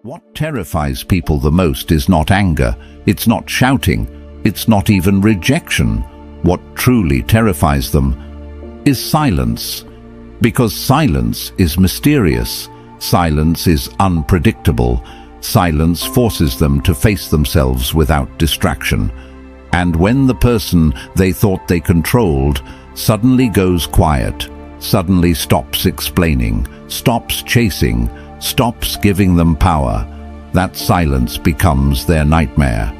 What terrifies people the most is not anger, it's not shouting, it's not even rejection. What truly terrifies them is silence. Because silence is mysterious, silence is unpredictable, silence forces them to face themselves without distraction. And when the person they thought they controlled suddenly goes quiet, suddenly stops explaining, stops chasing, stops giving them power, that silence becomes their nightmare.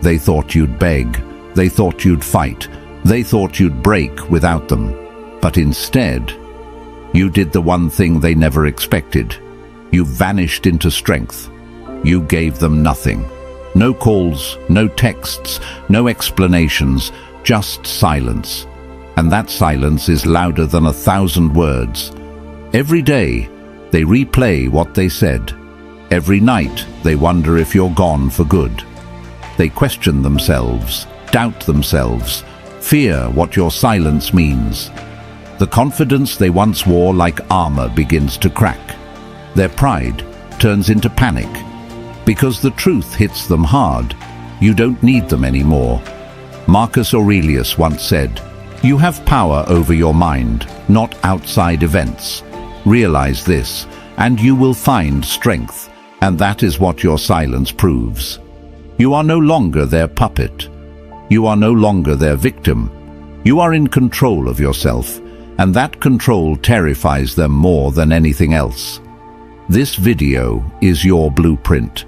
They thought you'd beg, they thought you'd fight, they thought you'd break without them. But instead, you did the one thing they never expected. You vanished into strength. You gave them nothing. No calls, no texts, no explanations, just silence. And that silence is louder than 1,000 words. Every day, they replay what they said. Every night, they wonder if you're gone for good. They question themselves, doubt themselves, fear what your silence means. The confidence they once wore like armor begins to crack. Their pride turns into panic. Because the truth hits them hard, you don't need them anymore. Marcus Aurelius once said, "You have power over your mind, not outside events. Realize this, and you will find strength, and that is what your silence proves. You are no longer their puppet. You are no longer their victim. You are in control of yourself, and that control terrifies them more than anything else." This video is your blueprint.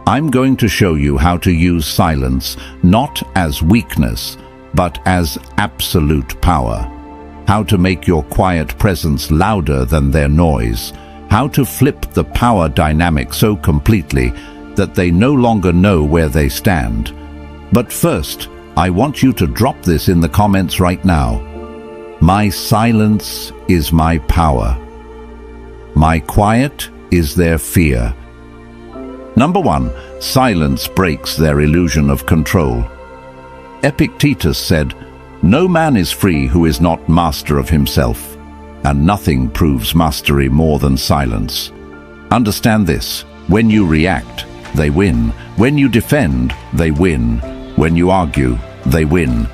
I'm going to show you how to use silence not as weakness, but as absolute power. How to make your quiet presence louder than their noise. How to flip the power dynamic so completely that they no longer know where they stand. But first, I want you to drop this in the comments right now. My silence is my power. My quiet is their fear. Number 1, silence breaks their illusion of control. Epictetus said, "No man is free who is not master of himself, and nothing proves mastery more than silence." Understand this: when you react, they win. When you defend, they win. When you argue, they win.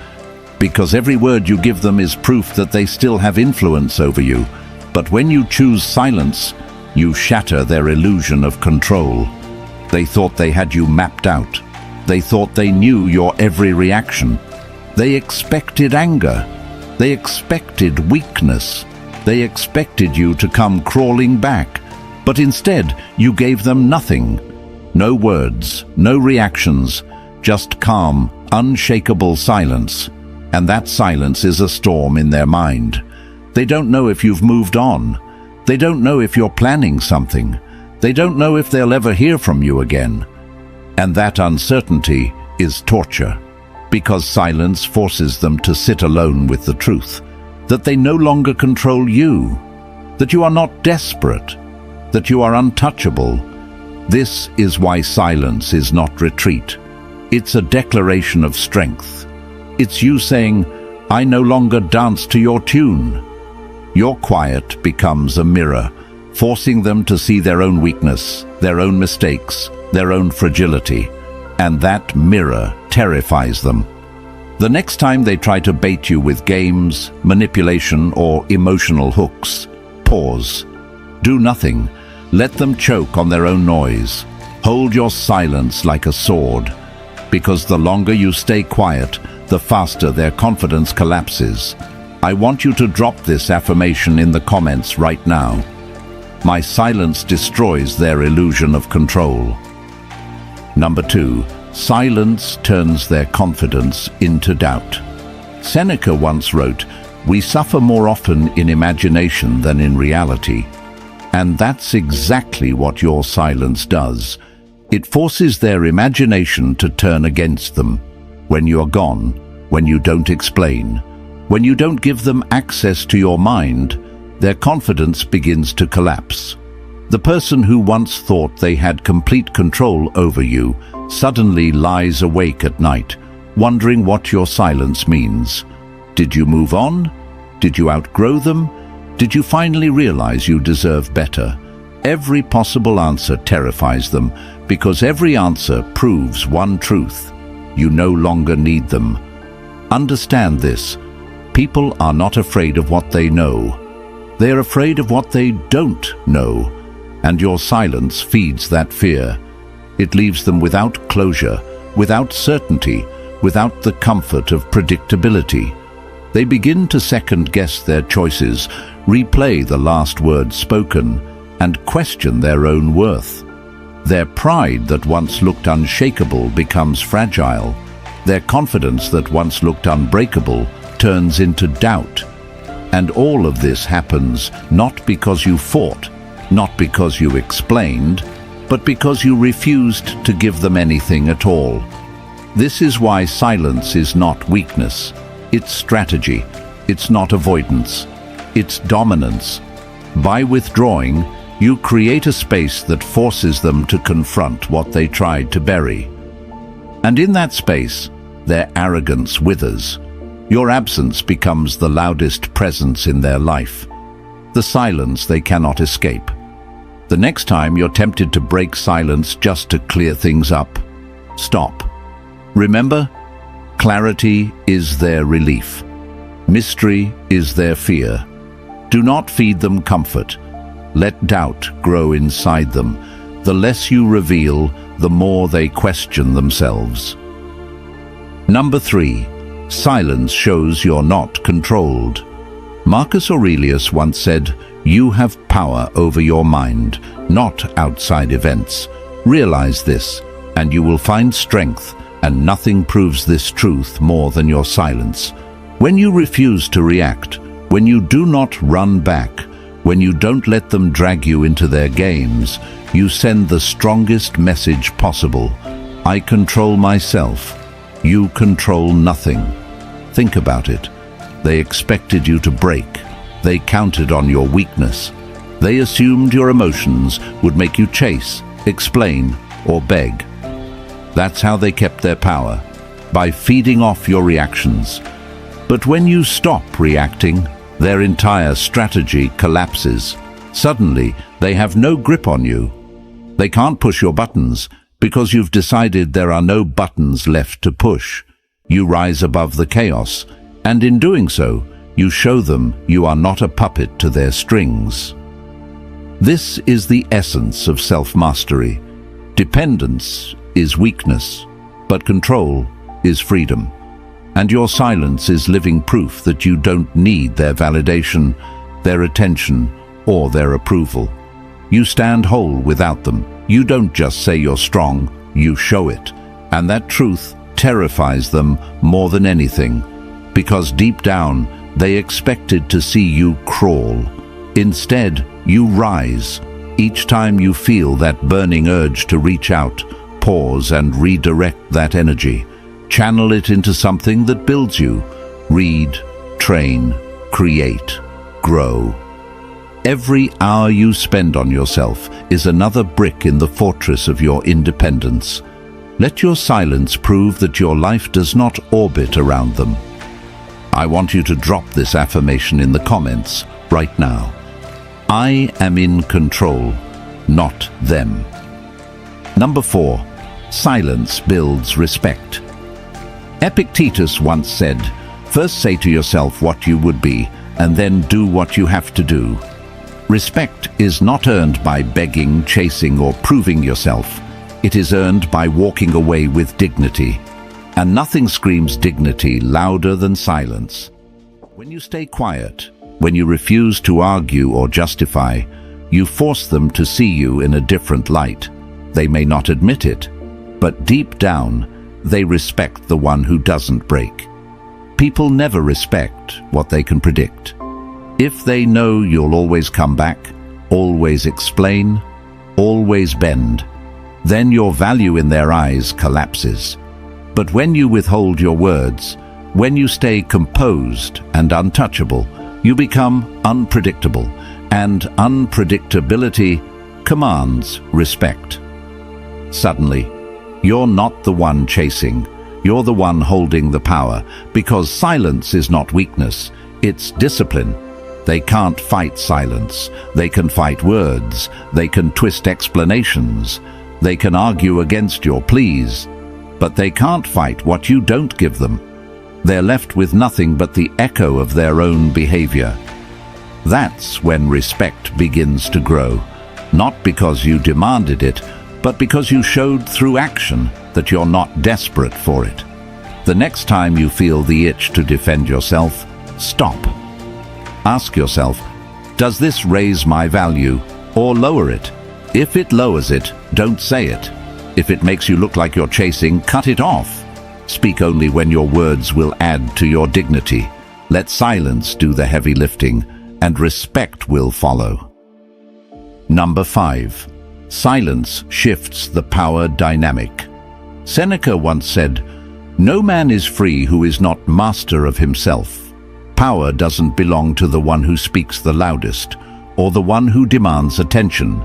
Because every word you give them is proof that they still have influence over you. But when you choose silence, you shatter their illusion of control. They thought they had you mapped out. They thought they knew your every reaction. They expected anger. They expected weakness. They expected you to come crawling back. But instead, you gave them nothing. No words, no reactions, just calm, unshakable silence. And that silence is a storm in their mind. They don't know if you've moved on. They don't know if you're planning something. They don't know if they'll ever hear from you again. And that uncertainty is torture, because silence forces them to sit alone with the truth, that they no longer control you, that you are not desperate, that you are untouchable. This is why silence is not retreat. It's a declaration of strength. It's you saying, "I no longer dance to your tune." Your quiet becomes a mirror, forcing them to see their own weakness, their own mistakes, their own fragility, and that mirror terrifies them. The next time they try to bait you with games, manipulation, or emotional hooks, pause. Do nothing. Let them choke on their own noise. Hold your silence like a sword, because the longer you stay quiet, the faster their confidence collapses. I want you to drop this affirmation in the comments right now. My silence destroys their illusion of control. Number 2, silence turns their confidence into doubt. Seneca once wrote, "We suffer more often in imagination than in reality." And that's exactly what your silence does. It forces their imagination to turn against them. When you're gone, when you don't explain, when you don't give them access to your mind, their confidence begins to collapse. The person who once thought they had complete control over you suddenly lies awake at night, wondering what your silence means. Did you move on? Did you outgrow them? Did you finally realize you deserve better? Every possible answer terrifies them because every answer proves one truth: you no longer need them. Understand this. People are not afraid of what they know. They are afraid of what they don't know, and your silence feeds that fear. It leaves them without closure, without certainty, without the comfort of predictability. They begin to second-guess their choices, replay the last word spoken, and question their own worth. Their pride that once looked unshakable becomes fragile. Their confidence that once looked unbreakable turns into doubt. And all of this happens not because you fought, not because you explained, but because you refused to give them anything at all. This is why silence is not weakness. It's strategy. It's not avoidance. It's dominance. By withdrawing, you create a space that forces them to confront what they tried to bury. And in that space, their arrogance withers. Your absence becomes the loudest presence in their life, the silence they cannot escape. The next time you're tempted to break silence just to clear things up, stop. Remember, clarity is their relief. Mystery is their fear. Do not feed them comfort. Let doubt grow inside them. The less you reveal, the more they question themselves. Number 3. Silence shows you're not controlled. Marcus Aurelius once said, "You have power over your mind, not outside events. Realize this, and you will find strength, and nothing proves this truth more than your silence. When you refuse to react, when you do not run back, when you don't let them drag you into their games, you send the strongest message possible. I control myself. You control nothing." Think about it. They expected you to break. They counted on your weakness. They assumed your emotions would make you chase, explain, or beg. That's how they kept their power, by feeding off your reactions. But when you stop reacting, their entire strategy collapses. Suddenly, they have no grip on you. They can't push your buttons because you've decided there are no buttons left to push. You rise above the chaos, and in doing so, you show them you are not a puppet to their strings. This is the essence of self-mastery. Dependence is weakness, but control is freedom. And your silence is living proof that you don't need their validation, their attention, or their approval. You stand whole without them. You don't just say you're strong, you show it. And that truth terrifies them more than anything, because deep down, they expected to see you crawl. Instead, you rise. Each time you feel that burning urge to reach out, pause and redirect that energy. Channel it into something that builds you. Read, train, create, grow. Every hour you spend on yourself is another brick in the fortress of your independence. Let your silence prove that your life does not orbit around them. I want you to drop this affirmation in the comments right now. I am in control, not them. Number 4. Silence builds respect. Epictetus once said, "First say to yourself what you would be, and then do what you have to do." Respect is not earned by begging, chasing, or proving yourself. It is earned by walking away with dignity. And nothing screams dignity louder than silence. When you stay quiet, when you refuse to argue or justify, you force them to see you in a different light. They may not admit it, but deep down, they respect the one who doesn't break. People never respect what they can predict. If they know you'll always come back, always explain, always bend, then your value in their eyes collapses. But when you withhold your words, when you stay composed and untouchable, you become unpredictable, and unpredictability commands respect. Suddenly, you're not the one chasing, you're the one holding the power, because silence is not weakness, it's discipline. They can't fight silence. They can fight words. They can twist explanations. They can argue against your pleas. But they can't fight what you don't give them. They're left with nothing but the echo of their own behavior. That's when respect begins to grow, not because you demanded it, but because you showed through action that you're not desperate for it. The next time you feel the itch to defend yourself, stop. Ask yourself, does this raise my value or lower it? If it lowers it, don't say it. If it makes you look like you're chasing, cut it off. Speak only when your words will add to your dignity. Let silence do the heavy lifting, and respect will follow. Number 5. Silence shifts the power dynamic. Seneca once said, "No man is free who is not master of himself." Power doesn't belong to the one who speaks the loudest, or the one who demands attention.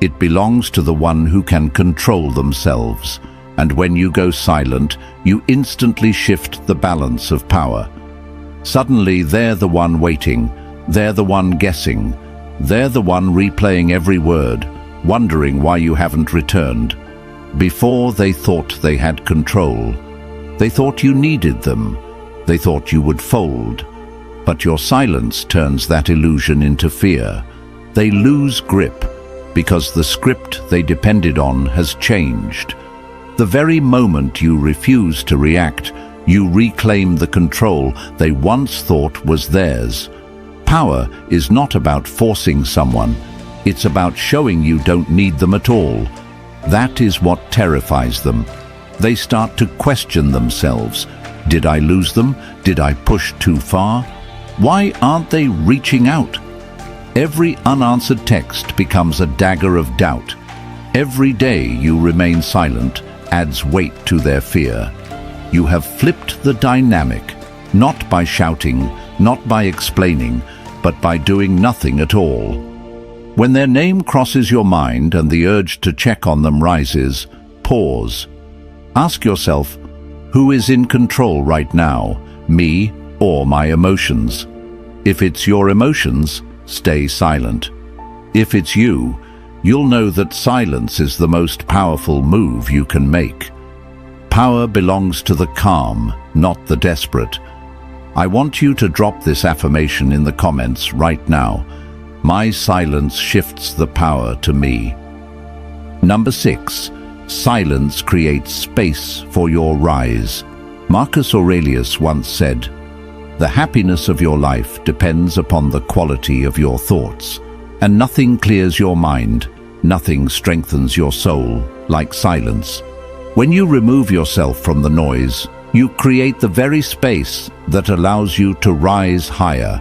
It belongs to the one who can control themselves. And when you go silent, you instantly shift the balance of power. Suddenly, they're the one waiting. They're the one guessing. They're the one replaying every word, wondering why you haven't returned. Before, they thought they had control. They thought you needed them. They thought you would fold. But your silence turns that illusion into fear. They lose grip because the script they depended on has changed. The very moment you refuse to react, you reclaim the control they once thought was theirs. Power is not about forcing someone. It's about showing you don't need them at all. That is what terrifies them. They start to question themselves. Did I lose them? Did I push too far? Why aren't they reaching out? Every unanswered text becomes a dagger of doubt. Every day you remain silent adds weight to their fear. You have flipped the dynamic, not by shouting, not by explaining, but by doing nothing at all. When their name crosses your mind and the urge to check on them rises, pause. Ask yourself, who is in control right now, me or my emotions? If it's your emotions, stay silent. If it's you, you'll know that silence is the most powerful move you can make. Power belongs to the calm, not the desperate. I want you to drop this affirmation in the comments right now. My silence shifts the power to me. Number 6. Silence creates space for your rise. Marcus Aurelius once said, "The happiness of your life depends upon the quality of your thoughts, and nothing clears your mind, nothing strengthens your soul like silence." When you remove yourself from the noise, you create the very space that allows you to rise higher.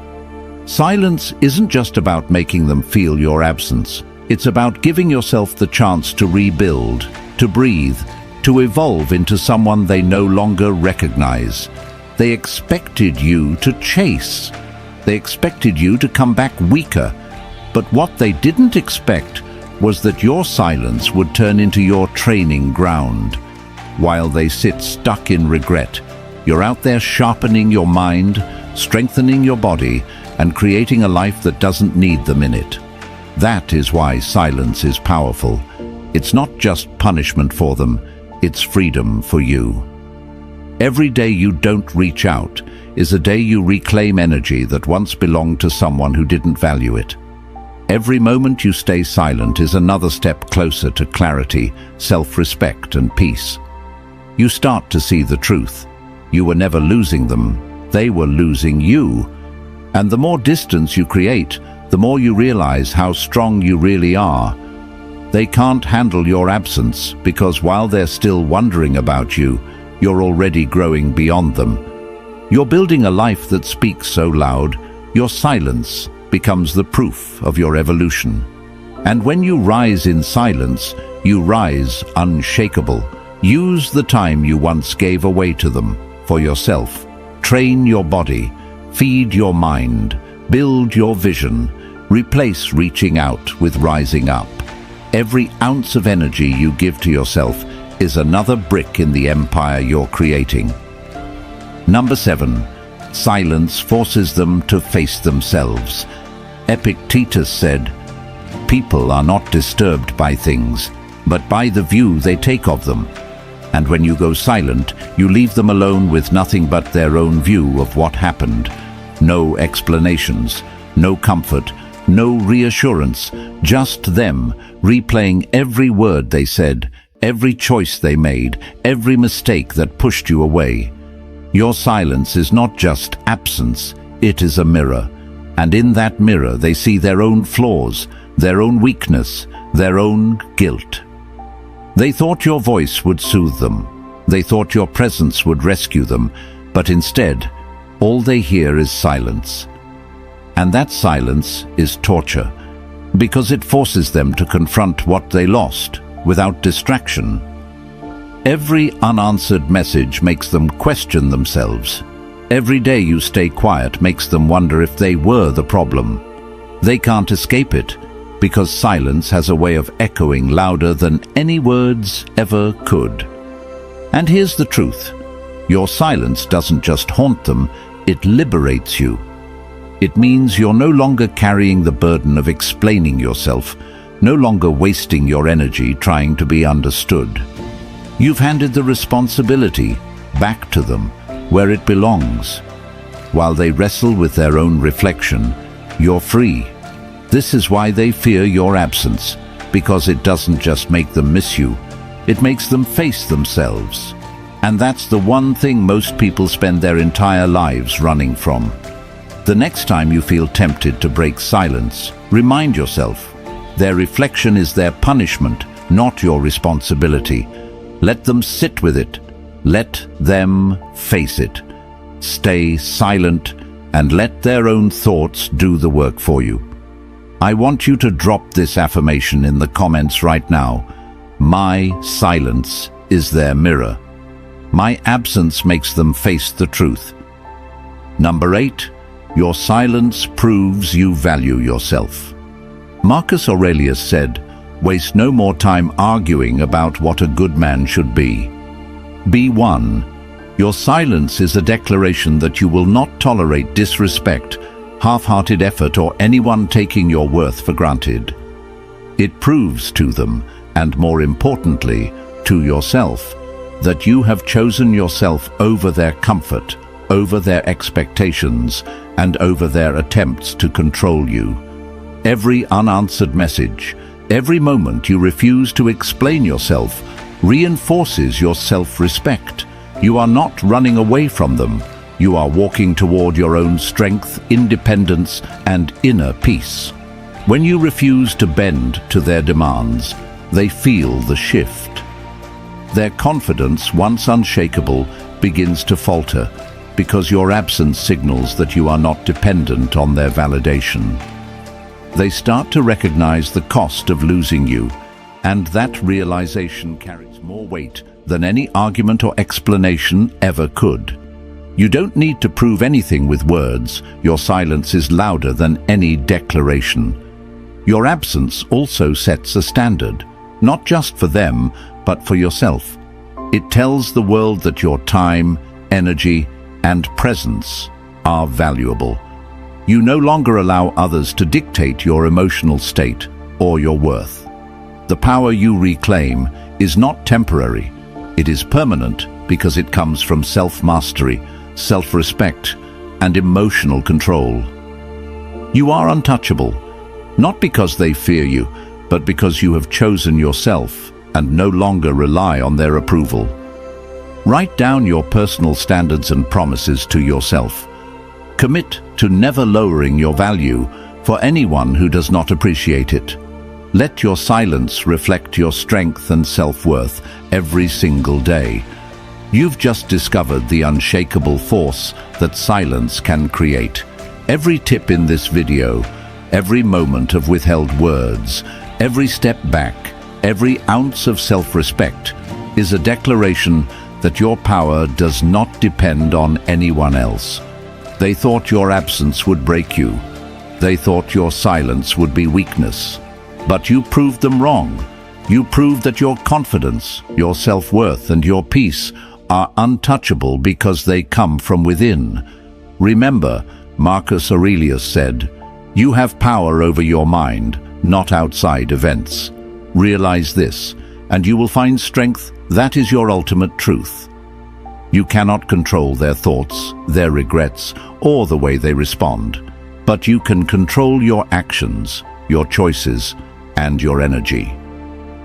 Silence isn't just about making them feel your absence. It's about giving yourself the chance to rebuild, to breathe, to evolve into someone they no longer recognize. They expected you to chase. They expected you to come back weaker. But what they didn't expect was that your silence would turn into your training ground. While they sit stuck in regret, you're out there sharpening your mind, strengthening your body, and creating a life that doesn't need them in it. That is why silence is powerful. It's not just punishment for them, it's freedom for you. Every day you don't reach out is a day you reclaim energy that once belonged to someone who didn't value it. Every moment you stay silent is another step closer to clarity, self-respect, and peace. You start to see the truth. You were never losing them, they were losing you. And the more distance you create, the more you realize how strong you really are. They can't handle your absence because while they're still wondering about you, you're already growing beyond them. You're building a life that speaks so loud, your silence becomes the proof of your evolution. And when you rise in silence, you rise unshakable. Use the time you once gave away to them for yourself. Train your body, feed your mind, build your vision. Replace reaching out with rising up. Every ounce of energy you give to yourself is another brick in the empire you're creating. Number 7. Silence forces them to face themselves. Epictetus said, "People are not disturbed by things, but by the view they take of them. And when you go silent, you leave them alone with nothing but their own view of what happened. No explanations, no comfort, no reassurance, just them replaying every word they said, every choice they made, every mistake that pushed you away. Your silence is not just absence, it is a mirror. And in that mirror they see their own flaws, their own weakness, their own guilt. They thought your voice would soothe them. They thought your presence would rescue them, but instead, all they hear is silence. And that silence is torture, because it forces them to confront what they lost without distraction. Every unanswered message makes them question themselves. Every day you stay quiet makes them wonder if they were the problem. They can't escape it, because silence has a way of echoing louder than any words ever could. And here's the truth. Your silence doesn't just haunt them, it liberates you. It means you're no longer carrying the burden of explaining yourself, no longer wasting your energy trying to be understood. You've handed the responsibility back to them, where it belongs. While they wrestle with their own reflection, you're free. This is why they fear your absence, because it doesn't just make them miss you, it makes them face themselves. And that's the one thing most people spend their entire lives running from. The next time you feel tempted to break silence, remind yourself, their reflection is their punishment, not your responsibility. Let them sit with it. Let them face it. Stay silent and let their own thoughts do the work for you. I want you to drop this affirmation in the comments right now. My silence is their mirror. My absence makes them face the truth. Number 8, your silence proves you value yourself. Marcus Aurelius said, "Waste no more time arguing about what a good man should be. Be one. Your silence is a declaration that you will not tolerate disrespect, half-hearted effort, or anyone taking your worth for granted. It proves to them, and more importantly, to yourself, that you have chosen yourself over their comfort, over their expectations, and over their attempts to control you. Every unanswered message, every moment you refuse to explain yourself, reinforces your self-respect. You are not running away from them. You are walking toward your own strength, independence, and inner peace. When you refuse to bend to their demands, they feel the shift. Their confidence, once unshakable, begins to falter, because your absence signals that you are not dependent on their validation. They start to recognize the cost of losing you, and that realization carries more weight than any argument or explanation ever could. You don't need to prove anything with words. Your silence is louder than any declaration. Your absence also sets a standard, not just for them, but for yourself. It tells the world that your time, energy, and presence are valuable. You no longer allow others to dictate your emotional state or your worth. The power you reclaim is not temporary. It is permanent because it comes from self-mastery, self-respect, and emotional control. You are untouchable, not because they fear you, but because you have chosen yourself and no longer rely on their approval. Write down your personal standards and promises to yourself. Commit to never lowering your value for anyone who does not appreciate it. Let your silence reflect your strength and self-worth every single day. You've just discovered the unshakable force that silence can create. Every tip in this video, every moment of withheld words, every step back, every ounce of self-respect is a declaration that your power does not depend on anyone else. They thought your absence would break you. They thought your silence would be weakness. But you proved them wrong. You proved that your confidence, your self-worth, and your peace are untouchable because they come from within. Remember, Marcus Aurelius said, You have power over your mind, not outside events. Realize this, and you will find strength. That is your ultimate truth. You cannot control their thoughts, their regrets, or the way they respond, but you can control your actions, your choices, and your energy.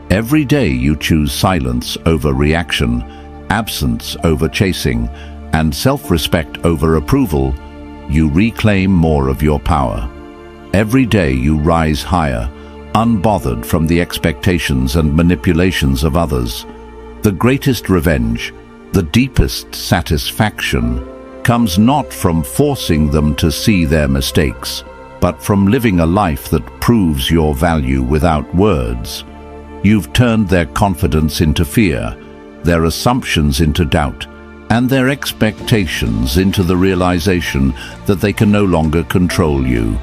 Every day you choose silence over reaction, absence over chasing, and self-respect over approval. You reclaim more of your power. Every day you rise higher, unbothered from the expectations and manipulations of others. The greatest revenge, the deepest satisfaction, comes not from forcing them to see their mistakes, but from living a life that proves your value without words. You've turned their confidence into fear, their assumptions into doubt, and their expectations into the realization that they can no longer control you.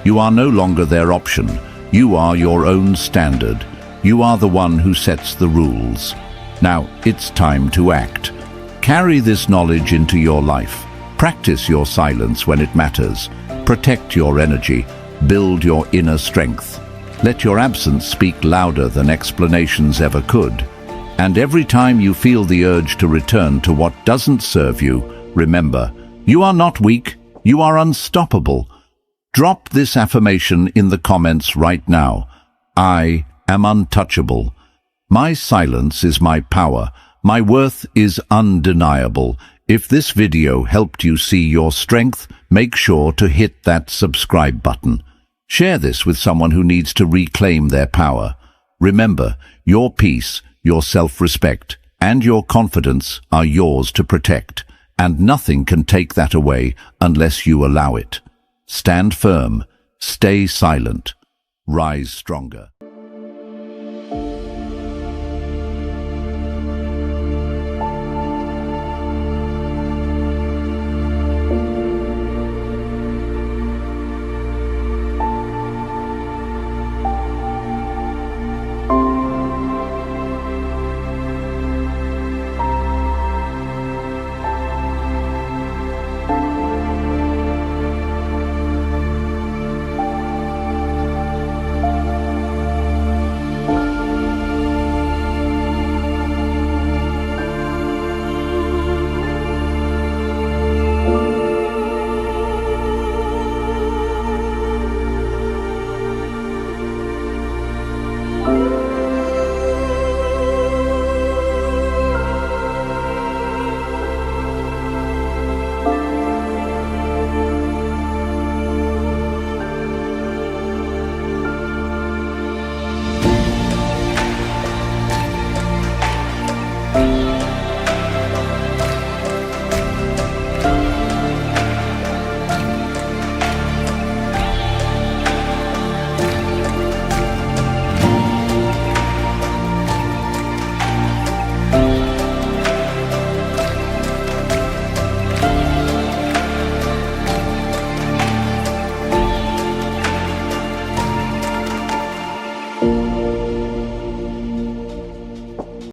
You are no longer their option. You are your own standard. You are the one who sets the rules. Now, it's time to act. Carry this knowledge into your life. Practice your silence when it matters. Protect your energy. Build your inner strength. Let your absence speak louder than explanations ever could. And every time you feel the urge to return to what doesn't serve you, remember, you are not weak, you are unstoppable. Drop this affirmation in the comments right now. I am untouchable. My silence is my power. My worth is undeniable. If this video helped you see your strength, make sure to hit that subscribe button. Share this with someone who needs to reclaim their power. Remember, your peace, your self-respect, and your confidence are yours to protect, and nothing can take that away unless you allow it. Stand firm, stay silent, rise stronger.